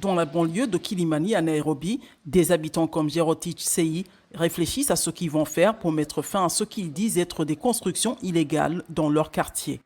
Dans la banlieue de Kilimani à Nairobi, des habitants comme Jerotich Sei réfléchissent à ce qu'ils vont faire pour mettre fin à ce qu'ils disent être des constructions illégales dans leur quartier.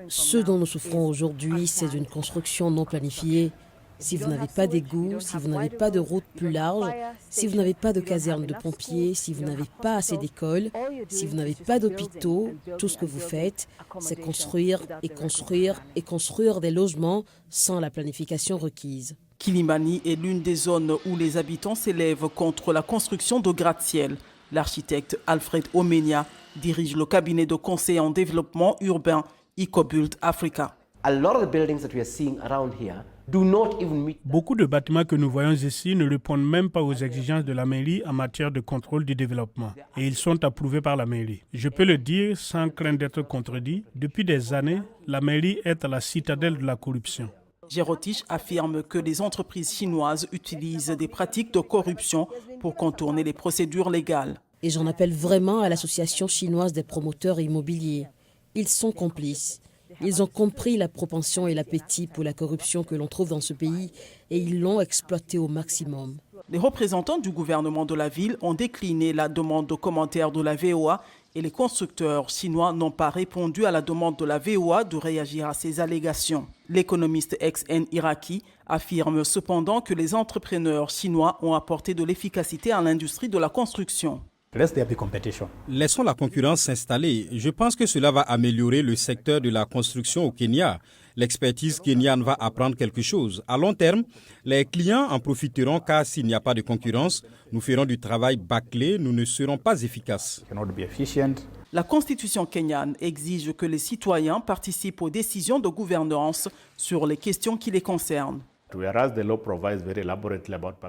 Ce dont nous souffrons aujourd'hui, c'est d'une construction non planifiée. Si vous n'avez pas d'égout, si vous n'avez pas de route plus large, si vous n'avez pas de caserne de pompiers, si vous n'avez pas assez d'écoles, si vous n'avez pas d'hôpitaux, tout ce que vous faites, c'est construire et construire et construire des logements sans la planification requise. Kilimani est l'une des zones où les habitants s'élèvent contre la construction de gratte-ciel. L'architecte Alfred Omenia dirige le cabinet de conseil en développement urbain EcoBuild Africa. Beaucoup de bâtiments que nous voyons ici ne répondent même pas aux exigences de la mairie en matière de contrôle du développement. Et ils sont approuvés par la mairie. Je peux le dire sans crainte d'être contredit, depuis des années, la mairie est à la citadelle de la corruption. Jerotich affirme que les entreprises chinoises utilisent des pratiques de corruption pour contourner les procédures légales. Et j'en appelle vraiment à l'association chinoise des promoteurs immobiliers. Ils sont complices. Ils ont compris la propension et l'appétit pour la corruption que l'on trouve dans ce pays et ils l'ont exploité au maximum. Les représentants du gouvernement de la ville ont décliné la demande de commentaire de la VOA et les constructeurs chinois n'ont pas répondu à la demande de la VOA de réagir à ces allégations. L'économiste ex-Iraki affirme cependant que les entrepreneurs chinois ont apporté de l'efficacité à l'industrie de la construction. Laissons la concurrence s'installer. Je pense que cela va améliorer le secteur de la construction au Kenya. L'expertise kenyane va apprendre quelque chose. À long terme, les clients en profiteront car s'il n'y a pas de concurrence, nous ferons du travail bâclé, nous ne serons pas efficaces. La constitution kenyane exige que les citoyens participent aux décisions de gouvernance sur les questions qui les concernent.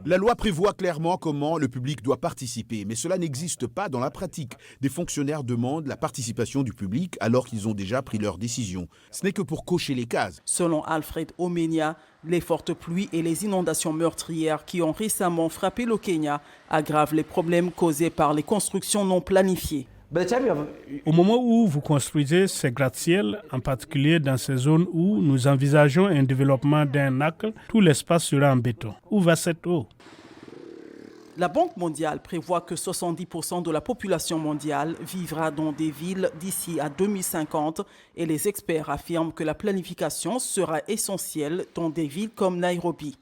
La loi prévoit clairement comment le public doit participer, mais cela n'existe pas dans la pratique. Des fonctionnaires demandent la participation du public alors qu'ils ont déjà pris leur décision. Ce n'est que pour cocher les cases. Selon Alfred Omenia, les fortes pluies et les inondations meurtrières qui ont récemment frappé le Kenya aggravent les problèmes causés par les constructions non planifiées. Au moment où vous construisez ces gratte-ciel, en particulier dans ces zones où nous envisageons un développement d'un acre, tout l'espace sera en béton. Où va cette eau? La Banque mondiale prévoit que 70% de la population mondiale vivra dans des villes d'ici à 2050 et les experts affirment que la planification sera essentielle dans des villes comme Nairobi.